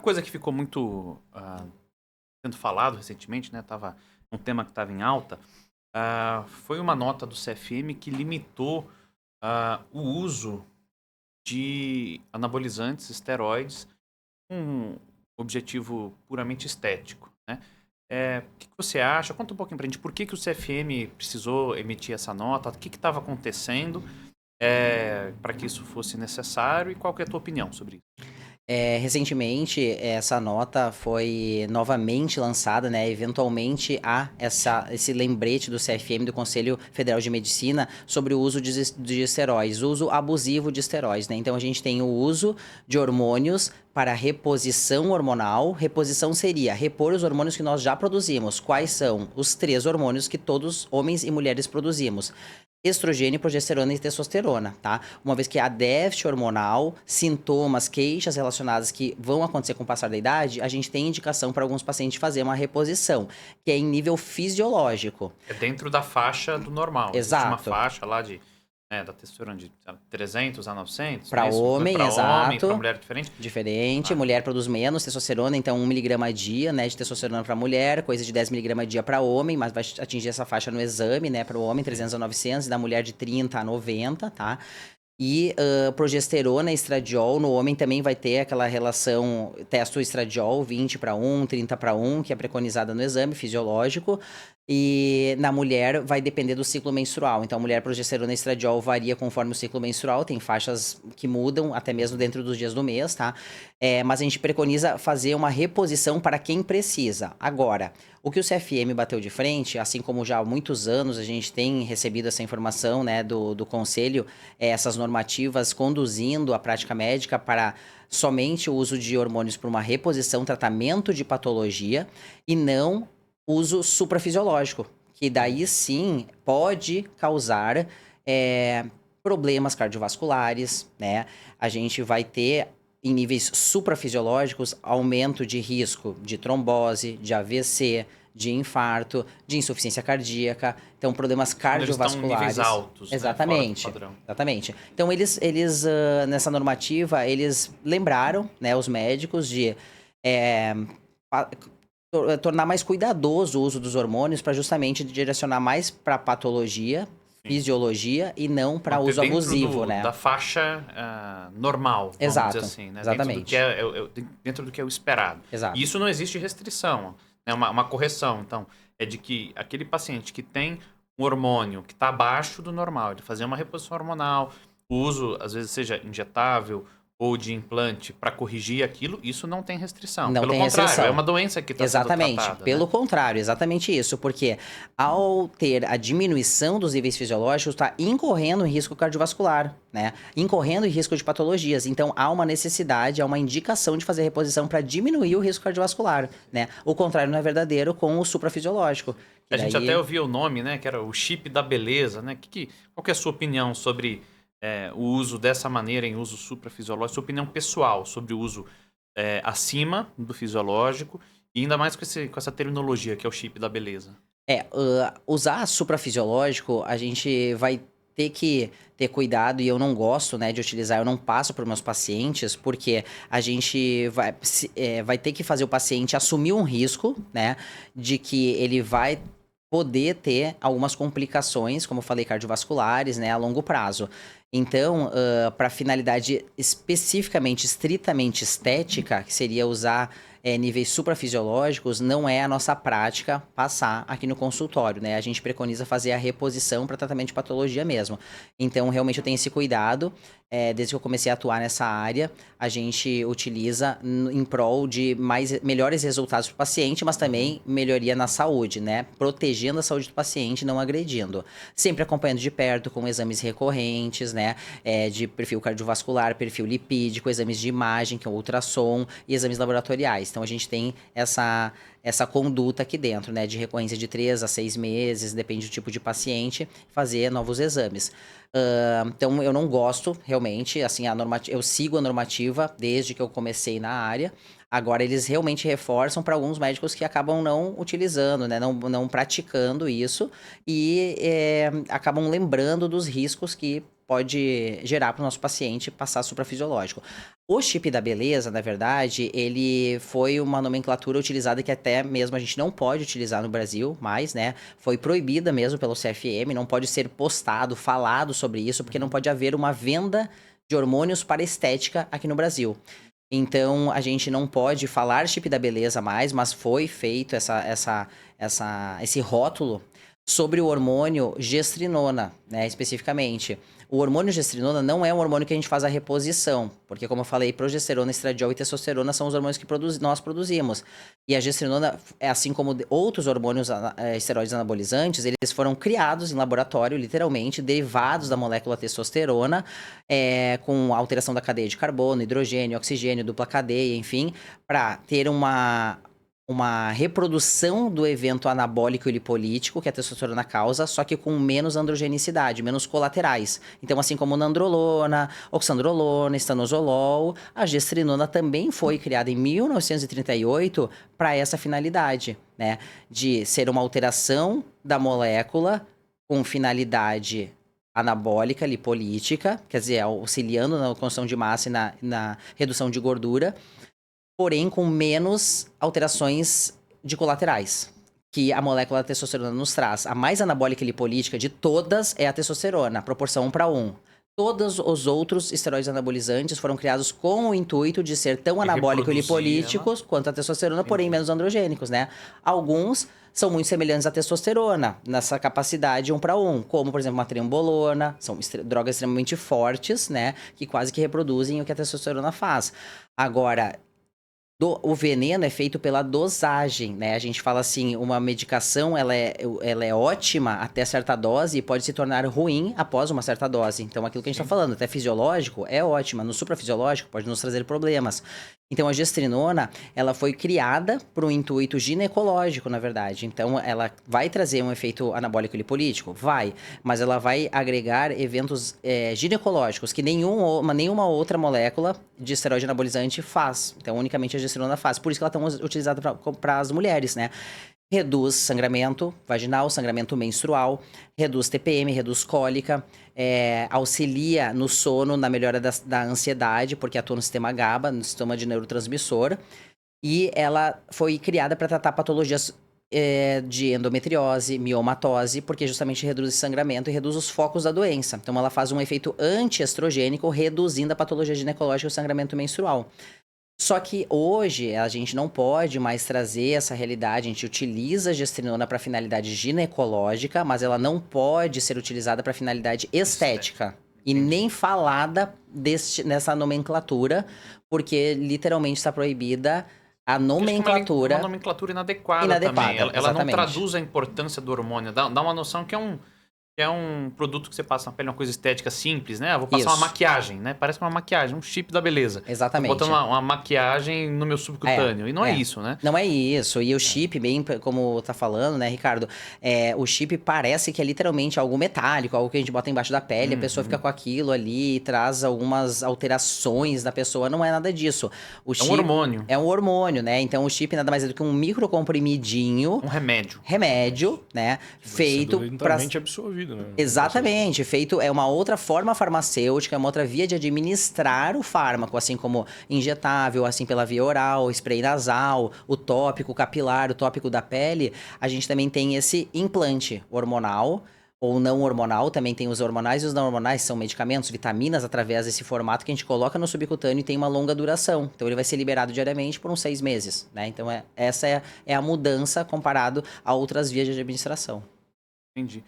coisa que ficou muito sendo falado recentemente, né? Um tema que estava em alta, foi uma nota do CFM que limitou o uso de anabolizantes, esteroides, com um objetivo puramente estético, né? O que você acha? Conta um pouquinho pra gente por que o CFM precisou emitir essa nota, o que estava acontecendo para que isso fosse necessário e qual que é a tua opinião sobre isso? Recentemente, essa nota foi novamente lançada, né? Eventualmente há esse lembrete do CFM, do Conselho Federal de Medicina, sobre o uso de esteroides, uso abusivo de esteroides, né? Então a gente tem o uso de hormônios para reposição hormonal. Reposição seria repor os hormônios que nós já produzimos. Quais são? Os 3 hormônios que todos, homens e mulheres, produzimos: estrogênio, progesterona e testosterona, tá? Uma vez que há déficit hormonal, sintomas, queixas relacionadas que vão acontecer com o passar da idade, a gente tem indicação para alguns pacientes fazer uma reposição, que é em nível fisiológico. É dentro da faixa do normal. Existe uma Exato. faixa lá da testosterona de 300 a 900, não Para é isso? homem, Para homem, para exato. mulher diferente. Diferente. Mulher produz menos testosterona, então 1 miligrama a dia, né, de testosterona para mulher, coisa de 10 miligramas a dia para homem, mas vai atingir essa faixa no exame, né, para o homem, 300 a 900, e da mulher de 30 a 90, tá? E progesterona e estradiol no homem também vai ter aquela relação testo-estradiol 20 para 1, 30 para 1, que é preconizada no exame fisiológico. E na mulher vai depender do ciclo menstrual. Então, a mulher, progesterona e estradiol varia conforme o ciclo menstrual, tem faixas que mudam até mesmo dentro dos dias do mês, tá? Mas a gente preconiza fazer uma reposição para quem precisa. Agora, o que o CFM bateu de frente, assim como já há muitos anos a gente tem recebido essa informação, né, do conselho, essas normativas conduzindo a prática médica para somente o uso de hormônios para uma reposição, tratamento de patologia, e não uso suprafisiológico, que daí sim pode causar problemas cardiovasculares, né? A gente vai ter, em níveis suprafisiológicos, aumento de risco de trombose, de AVC, de infarto, de insuficiência cardíaca, então problemas Quando eles estão em níveis cardiovasculares. altos, né? Fora do Exatamente, padrão. exatamente. Então nessa normativa, eles lembraram, né, os médicos de é, pa- tornar mais cuidadoso o uso dos hormônios para justamente direcionar mais para patologia, Sim. fisiologia e não para Manter uso dentro abusivo, né? da faixa normal, vamos dizer Exato, assim, né? exatamente. Dentro do que é o esperado. E Exato. isso não existe restrição, né? Uma correção. Então, é de que aquele paciente que tem um hormônio que está abaixo do normal, de fazer uma reposição hormonal, o uso, às vezes, seja injetável ou de implante para corrigir aquilo, isso não tem restrição. Não Pelo tem contrário, é restrição. uma doença que está sendo Exatamente. tratada, né? Pelo contrário, exatamente isso. Porque ao ter a diminuição dos níveis fisiológicos, está incorrendo em risco cardiovascular, né? Incorrendo em risco de patologias. Então, há uma necessidade, há uma indicação de fazer reposição para diminuir o risco cardiovascular, né? O contrário não é verdadeiro com o suprafisiológico. Que A gente até daí... ouvia o nome, né? Que era o chip da beleza, né? Qual que é a sua opinião sobre o uso dessa maneira em uso suprafisiológico? Sua opinião pessoal sobre o uso acima do fisiológico e ainda mais com essa terminologia que é o chip da beleza. Usar suprafisiológico, a gente vai ter que ter cuidado, e eu não gosto, né, de utilizar, eu não passo para meus pacientes, porque a gente vai ter que fazer o paciente assumir um risco, né, de que ele vai poder ter algumas complicações, como eu falei, cardiovasculares, né, a longo prazo. Então, para finalidade especificamente, estritamente estética, que seria usar níveis suprafisiológicos, não é a nossa prática passar aqui no consultório, né? A gente preconiza fazer a reposição para tratamento de patologia mesmo. Então, realmente eu tenho esse cuidado. Desde que eu comecei a atuar nessa área, a gente utiliza em prol de melhores resultados para o paciente, mas também melhoria na saúde, né? Protegendo a saúde do paciente, não agredindo. Sempre acompanhando de perto com exames recorrentes, né? De perfil cardiovascular, perfil lipídico, exames de imagem, que é o ultrassom, e exames laboratoriais. Então, a gente tem essa conduta aqui dentro, né? De recorrência de 3 a 6 meses, depende do tipo de paciente, fazer novos exames. Então, eu não gosto, realmente, assim, eu sigo a normativa desde que eu comecei na área. Agora, eles realmente reforçam para alguns médicos que acabam não utilizando, né? Não praticando isso e acabam lembrando dos riscos que pode gerar para o nosso paciente passar suprafisiológico. O chip da beleza, na verdade, ele foi uma nomenclatura utilizada que até mesmo a gente não pode utilizar no Brasil mais, né? Foi proibida mesmo pelo CFM, não pode ser postado, falado sobre isso, porque não pode haver uma venda de hormônios para estética aqui no Brasil. Então, a gente não pode falar chip da beleza mais, mas foi feito esse rótulo sobre o hormônio gestrinona, né, especificamente. O hormônio gestrinona não é um hormônio que a gente faz a reposição, porque como eu falei, progesterona, estradiol e testosterona são os hormônios que nós produzimos. E a gestrinona, assim como outros hormônios esteroides anabolizantes, eles foram criados em laboratório, literalmente, derivados da molécula testosterona, com alteração da cadeia de carbono, hidrogênio, oxigênio, dupla cadeia, enfim, para ter uma reprodução do evento anabólico e lipolítico que a testosterona causa, só que com menos androgenicidade, menos colaterais. Então, assim como nandrolona, oxandrolona, estanozolol, a gestrinona também foi criada em 1938 para essa finalidade, né? De ser uma alteração da molécula com finalidade anabólica, lipolítica, quer dizer, auxiliando na construção de massa e na redução de gordura, porém com menos alterações de colaterais que a molécula da testosterona nos traz. A mais anabólica e lipolítica de todas é a testosterona, proporção 1:1. Todos os outros esteroides anabolizantes foram criados com o intuito de ser tão anabólicos e lipolíticos quanto a testosterona, porém menos androgênicos, né? Alguns são muito semelhantes à testosterona, nessa capacidade 1:1, como, por exemplo, uma trembolona, são drogas extremamente fortes, né? Que quase que reproduzem o que a testosterona faz. Agora, o veneno é feito pela dosagem, né? A gente fala assim, uma medicação, ela é ótima até certa dose e pode se tornar ruim após uma certa dose. Então, aquilo que a gente tá falando, até fisiológico, é ótima. No suprafisiológico, pode nos trazer problemas. Então, a gestrinona, ela foi criada para um intuito ginecológico, na verdade. Então, ela vai trazer um efeito anabólico e lipolítico? Vai. Mas ela vai agregar eventos ginecológicos que nenhuma outra molécula de esteroide anabolizante faz. Então, unicamente a gestrinona faz. Por isso que ela é tão utilizada para as mulheres, né? Reduz sangramento vaginal, sangramento menstrual, reduz TPM, reduz cólica, auxilia no sono, na melhora da ansiedade, porque atua no sistema GABA, no sistema de neurotransmissor. E ela foi criada para tratar patologias de endometriose, miomatose, porque justamente reduz esse sangramento e reduz os focos da doença. Então, ela faz um efeito antiestrogênico, reduzindo a patologia ginecológica e o sangramento menstrual. Só que hoje a gente não pode mais trazer essa realidade. A gente utiliza a gestrinona para finalidade ginecológica, mas ela não pode ser utilizada para finalidade estética. E nem falada nessa nomenclatura, porque literalmente está proibida a nomenclatura. Uma nomenclatura inadequada também. Ela não traduz a importância do hormônio. Dá uma noção que é um produto que você passa na pele, uma coisa estética simples, né? Vou passar uma maquiagem, né? Parece uma maquiagem, um chip da beleza. Exatamente. Tô botando uma maquiagem no meu subcutâneo. E não é isso, né? Não é isso. E o chip, bem como tá falando, né, Ricardo? O chip parece que é literalmente algo metálico, algo que a gente bota embaixo da pele, a pessoa fica com aquilo ali, traz algumas alterações na pessoa. Não é nada disso. O chip um hormônio. É um hormônio, né? Então o chip nada mais é do que um microcomprimidinho. Um remédio. Remédio, né? Feito para absorvido. Né? Exatamente, feito é uma outra forma farmacêutica, é uma outra via de administrar o fármaco, assim como injetável, assim pela via oral, spray nasal, o tópico capilar, o tópico da pele. A gente também tem esse implante hormonal ou não hormonal, também tem os hormonais e os não hormonais, são medicamentos, vitaminas, através desse formato que a gente coloca no subcutâneo e tem uma longa duração. Então ele vai ser liberado diariamente por uns 6 meses, né? Então essa é a mudança comparado a outras vias de administração. Entendi.